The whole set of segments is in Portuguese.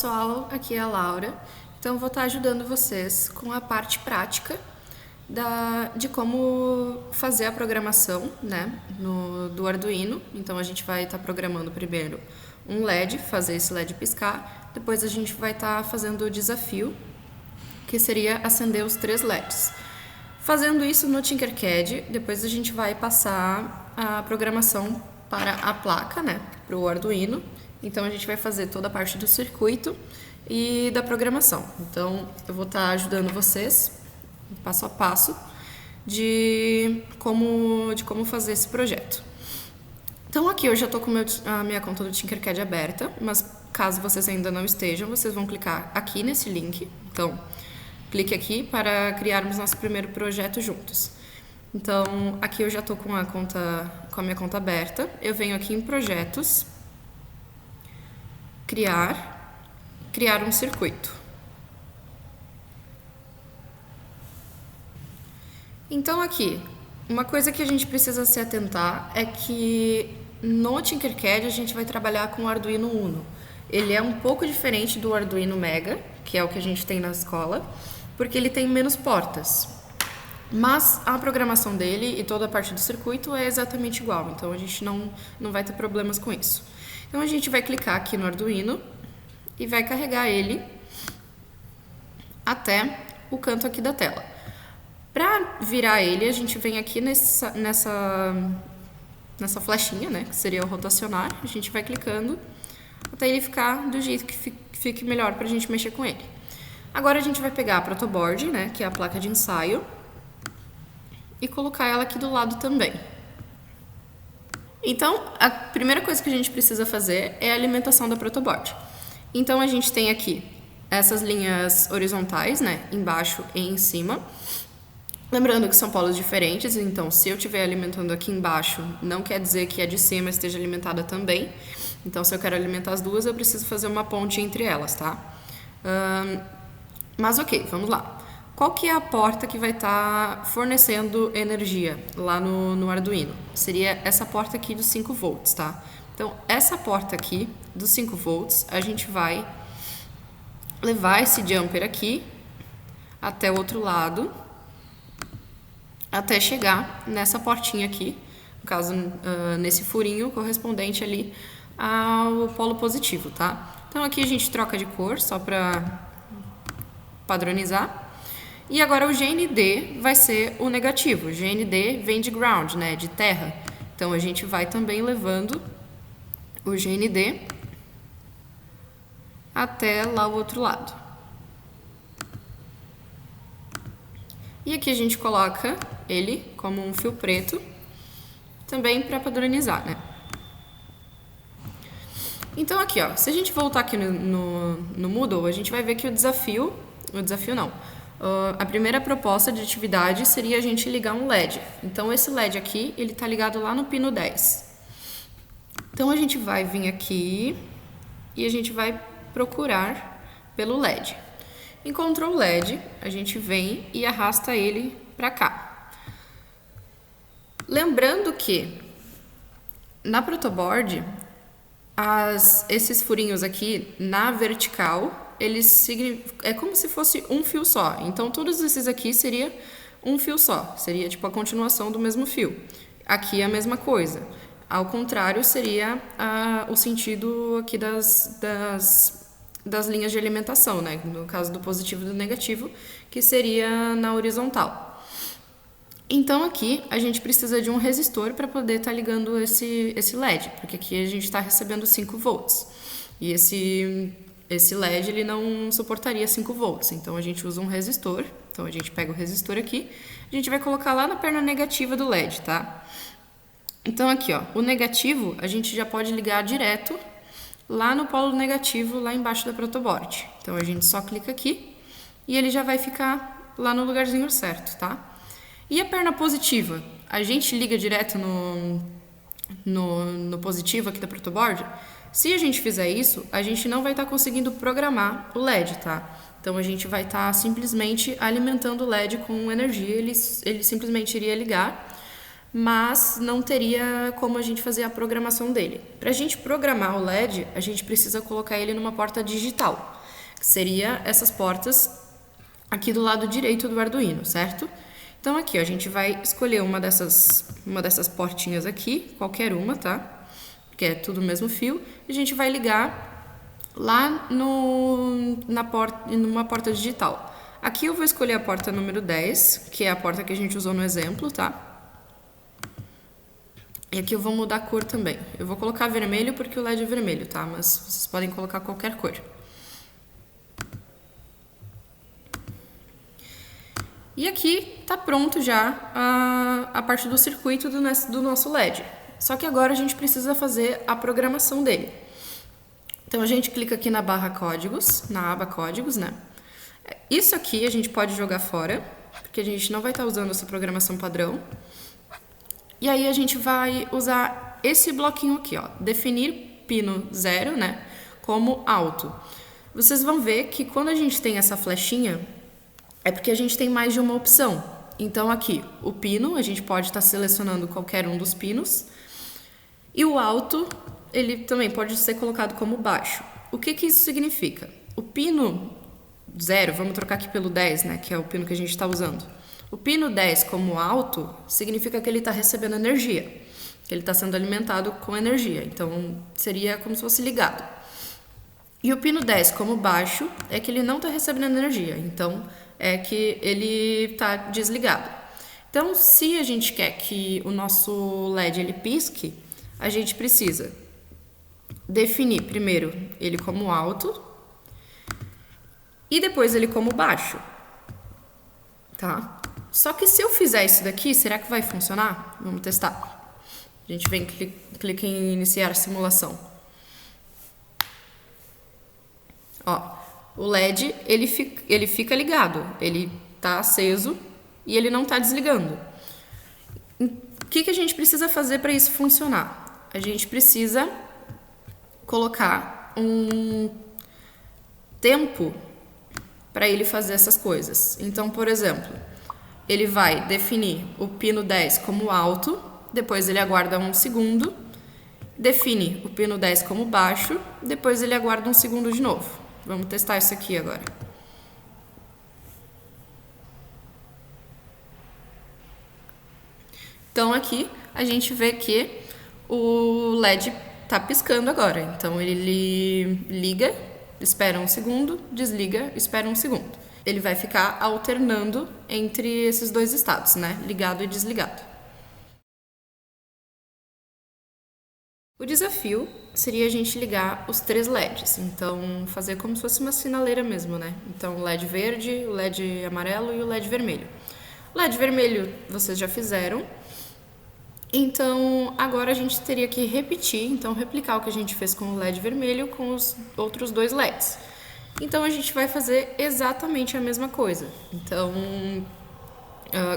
pessoal, aqui é a Laura. Então, vou estar ajudando vocês com a parte prática de como fazer a programação, né, do Arduino. Então, a gente vai estar programando primeiro um LED, fazer esse LED piscar. Depois, a gente vai estar fazendo o desafio, que seria acender os 3 LEDs. Fazendo isso no Tinkercad, depois a gente vai passar a programação para a placa, né, para o Arduino. Então, a gente vai fazer toda a parte do circuito e da programação. Então, eu vou estar ajudando vocês, passo a passo, de como fazer esse projeto. Então, aqui eu já estou com a minha conta do Tinkercad aberta, mas caso vocês ainda não estejam, vocês vão clicar aqui nesse link. Então, clique aqui para criarmos nosso primeiro projeto juntos. Então, aqui eu já estou com a minha conta aberta. Eu venho aqui em projetos, criar um circuito. Então aqui, uma coisa que a gente precisa se atentar é que no Tinkercad a gente vai trabalhar com o Arduino Uno. Ele é um pouco diferente do Arduino Mega, que é o que a gente tem na escola, porque ele tem menos portas. Mas a programação dele e toda a parte do circuito é exatamente igual, então a gente não vai ter problemas com isso. Então a gente vai clicar aqui no Arduino e vai carregar ele até o canto aqui da tela. Para virar ele, a gente vem aqui nessa flechinha, né, que seria o rotacionar. A gente vai clicando até ele ficar do jeito que fique melhor para a gente mexer com ele. Agora a gente vai pegar a protoboard, né, que é a placa de ensaio, e colocar ela aqui do lado também. Então, a primeira coisa que a gente precisa fazer é a alimentação da protoboard. Então, a gente tem aqui essas linhas horizontais, né, embaixo e em cima. Lembrando que são polos diferentes, então se eu estiver alimentando aqui embaixo, não quer dizer que a de cima esteja alimentada também. Então, se eu quero alimentar as duas, eu preciso fazer uma ponte entre elas, tá? Mas ok, vamos lá. Qual que é a porta que vai estar fornecendo energia lá no Arduino? Seria essa porta aqui dos 5 volts, tá? Então, essa porta aqui dos 5 volts, a gente vai levar esse jumper aqui até o outro lado, até chegar nessa portinha aqui, no caso, nesse furinho correspondente ali ao polo positivo, tá? Então, aqui a gente troca de cor, só para padronizar. E agora o GND vai ser o negativo. O GND vem de ground, né, de terra. Então, a gente vai também levando o GND até lá o outro lado. E aqui a gente coloca ele como um fio preto, também para padronizar, né? Então aqui, ó, se a gente voltar aqui no Moodle, a gente vai ver que a primeira proposta de atividade seria a gente ligar um LED. Então esse LED aqui, ele tá ligado lá no pino 10. Então a gente vai vir aqui e a gente vai procurar pelo LED. Encontrou o LED, a gente vem e arrasta ele para cá. Lembrando que na protoboard, esses furinhos aqui na vertical, é como se fosse um fio só. Então, todos esses aqui seria um fio só. Seria tipo a continuação do mesmo fio. Aqui é a mesma coisa. Ao contrário, seria o sentido aqui das linhas de alimentação, né? No caso do positivo e do negativo, que seria na horizontal. Então, aqui a gente precisa de um resistor para poder estar ligando esse LED, porque aqui a gente está recebendo 5 volts. E esse LED ele não suportaria 5 volts, então a gente usa um resistor. Então, a gente pega o resistor aqui, a gente vai colocar lá na perna negativa do LED, tá? Então, aqui, ó, o negativo a gente já pode ligar direto lá no polo negativo, lá embaixo da protoboard. Então, a gente só clica aqui e ele já vai ficar lá no lugarzinho certo, tá? E a perna positiva? A gente liga direto no positivo aqui da protoboard? Se a gente fizer isso, a gente não vai estar conseguindo programar o LED, tá? Então, a gente vai estar simplesmente alimentando o LED com energia, ele simplesmente iria ligar, mas não teria como a gente fazer a programação dele. Para a gente programar o LED, a gente precisa colocar ele numa porta digital. que seria essas portas aqui do lado direito do Arduino, certo? Então aqui, ó, a gente vai escolher uma dessas portinhas aqui, qualquer uma, tá? Que é tudo o mesmo fio, e a gente vai ligar lá numa porta digital. Aqui eu vou escolher a porta número 10, que é a porta que a gente usou no exemplo, tá? E aqui eu vou mudar a cor também. Eu vou colocar vermelho porque o LED é vermelho, tá? Mas vocês podem colocar qualquer cor. E aqui tá pronto já a parte do circuito do nosso LED. Só que agora a gente precisa fazer a programação dele. Então a gente clica aqui na barra códigos, na aba códigos, né? Isso aqui a gente pode jogar fora, porque a gente não vai estar usando essa programação padrão. E aí a gente vai usar esse bloquinho aqui, ó, definir pino 0, né, como alto. Vocês vão ver que quando a gente tem essa flechinha, é porque a gente tem mais de uma opção. Então aqui, o pino, a gente pode estar selecionando qualquer um dos pinos. E o alto, ele também pode ser colocado como baixo. O que isso significa? O pino 0, vamos trocar aqui pelo 10, né, que é o pino que a gente está usando. O pino 10 como alto significa que ele está recebendo energia, que ele está sendo alimentado com energia, então seria como se fosse ligado. E o pino 10 como baixo é que ele não está recebendo energia, então é que ele está desligado. Então, se a gente quer que o nosso LED ele pisque, a gente precisa definir primeiro ele como alto e depois ele como baixo, tá? Só que se eu fizer isso daqui, será que vai funcionar? Vamos testar. A gente vem, clica em iniciar a simulação. Ó, o LED, ele fica ligado, ele tá aceso e ele não tá desligando. O que a gente precisa fazer para isso funcionar? A gente precisa colocar um tempo para ele fazer essas coisas. Então, por exemplo, ele vai definir o pino 10 como alto, depois ele aguarda 1 segundo, define o pino 10 como baixo, depois ele aguarda 1 segundo de novo. Vamos testar isso aqui agora. Então aqui a gente vê que o LED está piscando agora. Então ele liga, espera 1 segundo, desliga, espera 1 segundo. Ele vai ficar alternando entre esses dois estados, né? Ligado e desligado. O desafio seria a gente ligar os 3 LEDs. Então, fazer como se fosse uma sinaleira mesmo, né? Então, o LED verde, o LED amarelo e o LED vermelho. O LED vermelho vocês já fizeram. Então, agora a gente teria que repetir, então replicar o que a gente fez com o LED vermelho com os outros 2 LEDs. Então, a gente vai fazer exatamente a mesma coisa. Então,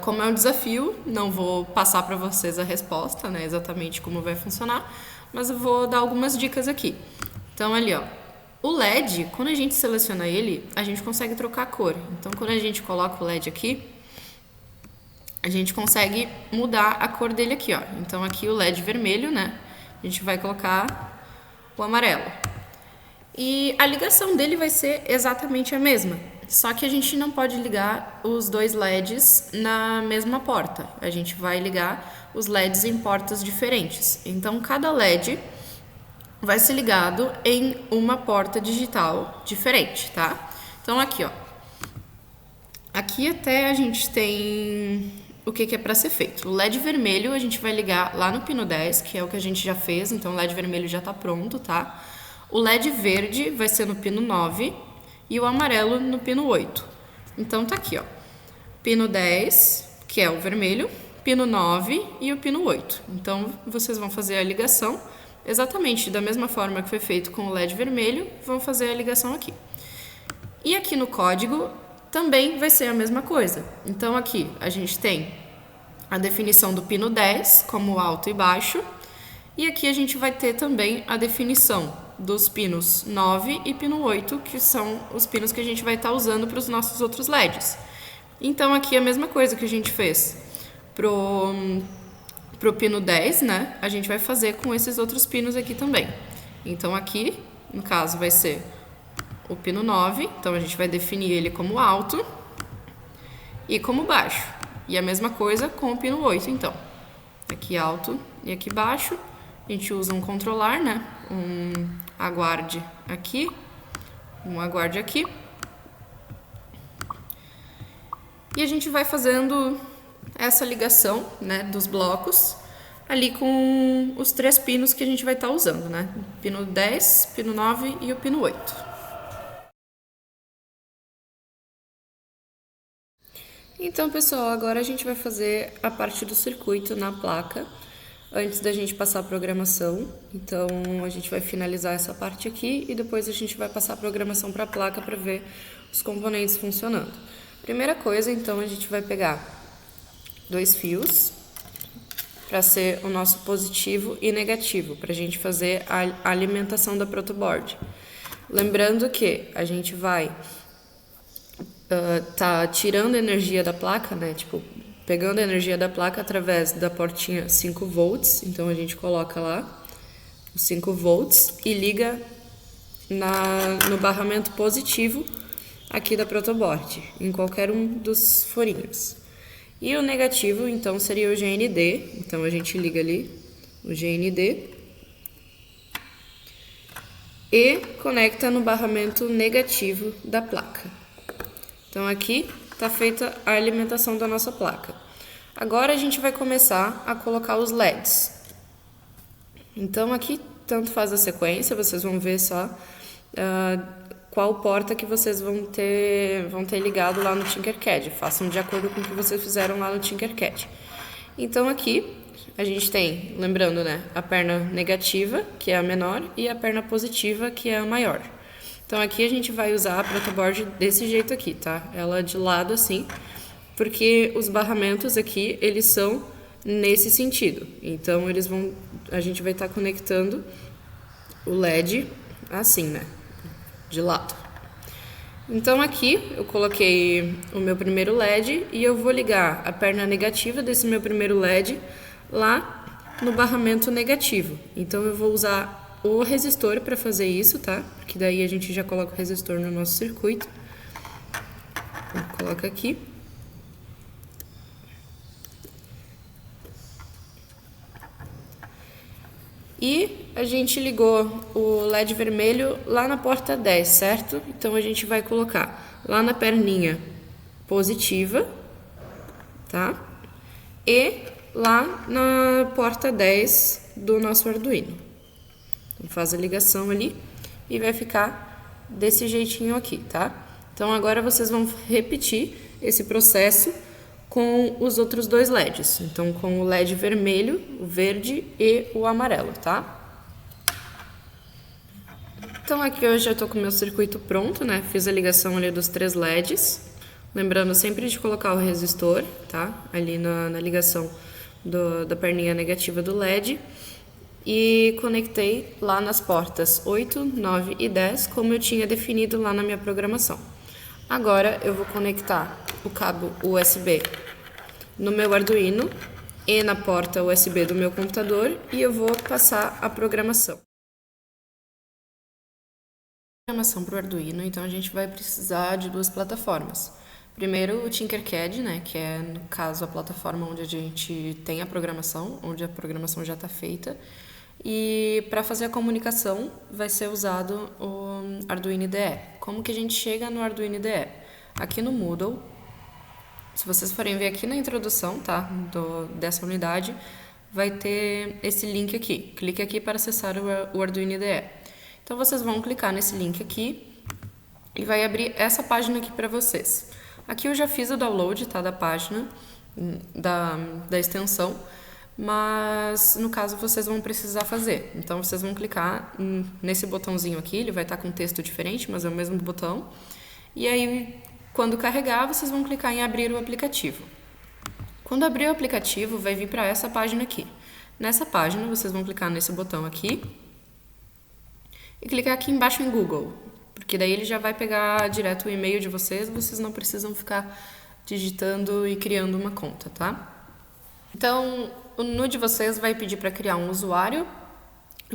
como é um desafio, não vou passar para vocês a resposta, né, exatamente como vai funcionar, mas eu vou dar algumas dicas aqui. Então, ali, ó, o LED, quando a gente seleciona ele, a gente consegue trocar a cor. Então, quando a gente coloca o LED aqui, a gente consegue mudar a cor dele aqui, ó. Então, aqui o LED vermelho, né, a gente vai colocar o amarelo. E a ligação dele vai ser exatamente a mesma, só que a gente não pode ligar os 2 LEDs na mesma porta. A gente vai ligar os LEDs em portas diferentes. Então, cada LED vai ser ligado em uma porta digital diferente, tá? Então, aqui, ó. Aqui até a gente tem o que é para ser feito. O LED vermelho a gente vai ligar lá no pino 10, que é o que a gente já fez. Então, o LED vermelho já tá pronto, tá? O LED verde vai ser no pino 9 e o amarelo no pino 8. Então tá aqui, ó. Pino 10, que é o vermelho, pino 9 e o pino 8. Então vocês vão fazer a ligação exatamente da mesma forma que foi feito com o LED vermelho, vão fazer a ligação aqui. E aqui no código também vai ser a mesma coisa. Então aqui a gente tem a definição do pino 10 como alto e baixo. E aqui a gente vai ter também a definição dos pinos 9 e pino 8, que são os pinos que a gente vai estar usando para os nossos outros LEDs. Então, aqui a mesma coisa que a gente fez pro pino 10, né? A gente vai fazer com esses outros pinos aqui também. Então, aqui, no caso, vai ser o pino 9, então a gente vai definir ele como alto e como baixo. E a mesma coisa com o pino 8, então. Aqui alto e aqui baixo. A gente usa um controlar, né? Um aguarde aqui, um aguarde aqui. E a gente vai fazendo essa ligação, né, dos blocos ali com os 3 pinos que a gente vai estar usando, né? Pino 10, pino 9 e o pino 8. Então, pessoal, agora a gente vai fazer a parte do circuito na placa, antes da gente passar a programação. Então, a gente vai finalizar essa parte aqui e depois a gente vai passar a programação para a placa para ver os componentes funcionando. Primeira coisa, então, a gente vai pegar 2 fios para ser o nosso positivo e negativo, para a gente fazer a alimentação da protoboard. Lembrando que a gente vai tá tirando energia da placa, né? Tipo, pegando a energia da placa através da portinha 5 volts. Então a gente coloca lá os 5 volts e liga no barramento positivo aqui da protoboard, em qualquer um dos furinhos. E o negativo, então, seria o GND. Então a gente liga ali o GND e conecta no barramento negativo da placa. Então aqui está feita a alimentação da nossa placa. Agora a gente vai começar a colocar os LEDs. Então aqui tanto faz a sequência, vocês vão ver só qual porta que vocês vão ter ligado lá no Tinkercad. Façam de acordo com o que vocês fizeram lá no Tinkercad. Então aqui a gente tem, lembrando, né, a perna negativa, que é a menor, e a perna positiva, que é a maior. Então aqui a gente vai usar a protoboard desse jeito aqui, tá? Ela de lado assim, porque os barramentos aqui, eles são nesse sentido. Então a gente vai estar conectando o LED assim, né? De lado. Então aqui eu coloquei o meu primeiro LED e eu vou ligar a perna negativa desse meu primeiro LED lá no barramento negativo. Então eu vou usar o resistor para fazer isso, tá? Porque daí a gente já coloca o resistor no nosso circuito. Coloca aqui. E a gente ligou o LED vermelho lá na porta 10, certo? Então a gente vai colocar lá na perninha positiva, tá? E lá na porta 10 do nosso Arduino. Então faz a ligação ali e vai ficar desse jeitinho aqui, tá? Então agora vocês vão repetir esse processo com os outros 2 LEDs. Então com o LED vermelho, o verde e o amarelo, tá? Então aqui eu já tô com o meu circuito pronto, né? Fiz a ligação ali dos 3 LEDs. Lembrando sempre de colocar o resistor, tá? Ali na ligação da perninha negativa do LED. E conectei lá nas portas 8, 9 e 10, como eu tinha definido lá na minha programação. Agora eu vou conectar o cabo USB no meu Arduino e na porta USB do meu computador e eu vou passar a programação. Programação para o Arduino, então a gente vai precisar de 2 plataformas. Primeiro o Tinkercad, né, que é no caso a plataforma onde a gente tem a programação, onde a programação já está feita. E para fazer a comunicação vai ser usado o Arduino IDE. Como que a gente chega no Arduino IDE? Aqui no Moodle, se vocês forem ver aqui na introdução, tá, dessa unidade, vai ter esse link aqui. Clique aqui para acessar o Arduino IDE. Então vocês vão clicar nesse link aqui e vai abrir essa página aqui para vocês. Aqui eu já fiz o download, tá, da página, da extensão, mas no caso vocês vão precisar fazer. Então vocês vão clicar nesse botãozinho aqui, ele vai estar com texto diferente, mas é o mesmo botão. E aí, quando carregar, vocês vão clicar em abrir o aplicativo. Quando abrir o aplicativo, vai vir para essa página aqui. Nessa página, vocês vão clicar nesse botão aqui e clicar aqui embaixo em Google, porque daí ele já vai pegar direto o e-mail de vocês não precisam ficar digitando e criando uma conta, tá? Então, no de vocês vai pedir para criar um usuário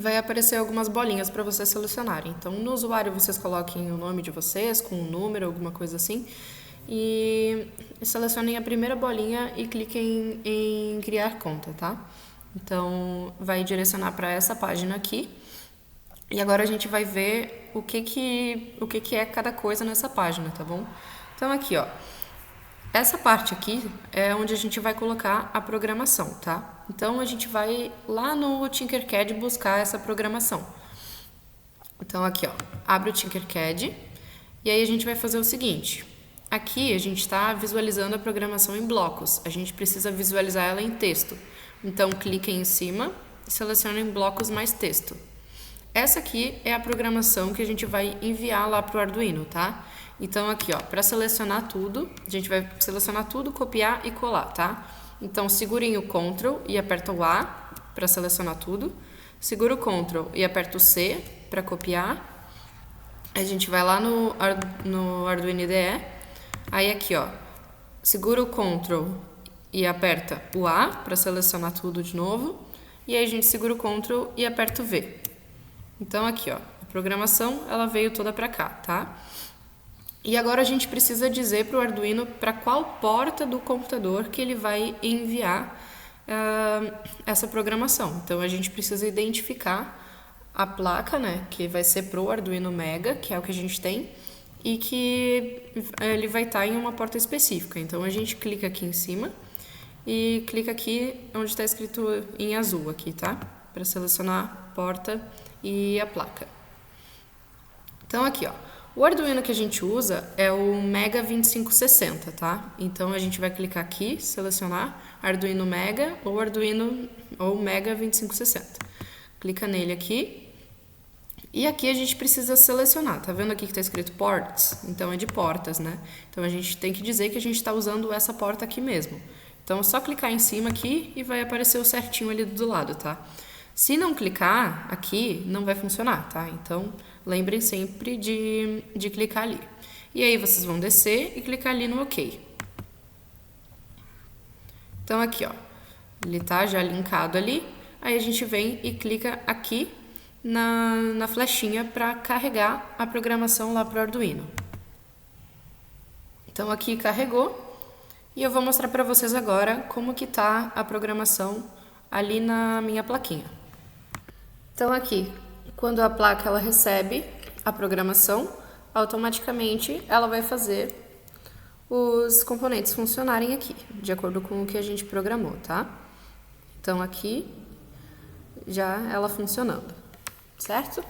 vai aparecer algumas bolinhas para vocês selecionarem. Então, no usuário, vocês coloquem o nome de vocês com um número, alguma coisa assim, e selecionem a primeira bolinha e cliquem em criar conta, tá? Então, vai direcionar para essa página aqui. E agora a gente vai ver o que é cada coisa nessa página, tá bom? Então, aqui, ó. Essa parte aqui é onde a gente vai colocar a programação, tá? Então, a gente vai lá no Tinkercad buscar essa programação. Então, aqui, ó, abre o Tinkercad e aí a gente vai fazer o seguinte. Aqui a gente está visualizando a programação em blocos. A gente precisa visualizar ela em texto. Então, cliquem em cima e selecionem blocos mais texto. Essa aqui é a programação que a gente vai enviar lá para o Arduino, tá? Então, aqui, ó, para selecionar tudo, a gente vai selecionar tudo, copiar e colar, tá? Então, segurem o Ctrl e aperta o A para selecionar tudo. Segura o Ctrl e aperta o C para copiar. A gente vai lá no Arduino IDE. Aí, aqui, ó, segura o Ctrl e aperta o A para selecionar tudo de novo. E aí, a gente segura o Ctrl e aperta o V. Então, aqui, ó, a programação, ela veio toda para cá, tá? E agora a gente precisa dizer para o Arduino para qual porta do computador que ele vai enviar essa programação. Então, a gente precisa identificar a placa, né, que vai ser para o Arduino Mega, que é o que a gente tem, e que ele vai estar em uma porta específica. Então, a gente clica aqui em cima e clica aqui onde está escrito em azul aqui, tá? Para selecionar a porta e a placa. Então, aqui, ó. O Arduino que a gente usa é o Mega 2560, tá? Então, a gente vai clicar aqui, selecionar Arduino Mega ou Mega 2560. Clica nele aqui. E aqui a gente precisa selecionar. Tá vendo aqui que está escrito ports? Então, é de portas, né? Então, a gente tem que dizer que a gente está usando essa porta aqui mesmo. Então, é só clicar em cima aqui e vai aparecer o certinho ali do lado, tá? Se não clicar aqui, não vai funcionar, tá? Então, lembrem sempre de clicar ali. E aí, vocês vão descer e clicar ali no OK. Então, aqui, ó. Ele tá já linkado ali. Aí, a gente vem e clica aqui na flechinha para carregar a programação lá para o Arduino. Então, aqui carregou. E eu vou mostrar para vocês agora como que tá a programação ali na minha plaquinha. Então, aqui, quando a placa ela recebe a programação, automaticamente ela vai fazer os componentes funcionarem aqui, de acordo com o que a gente programou, tá? Então, aqui, já ela funcionando, certo?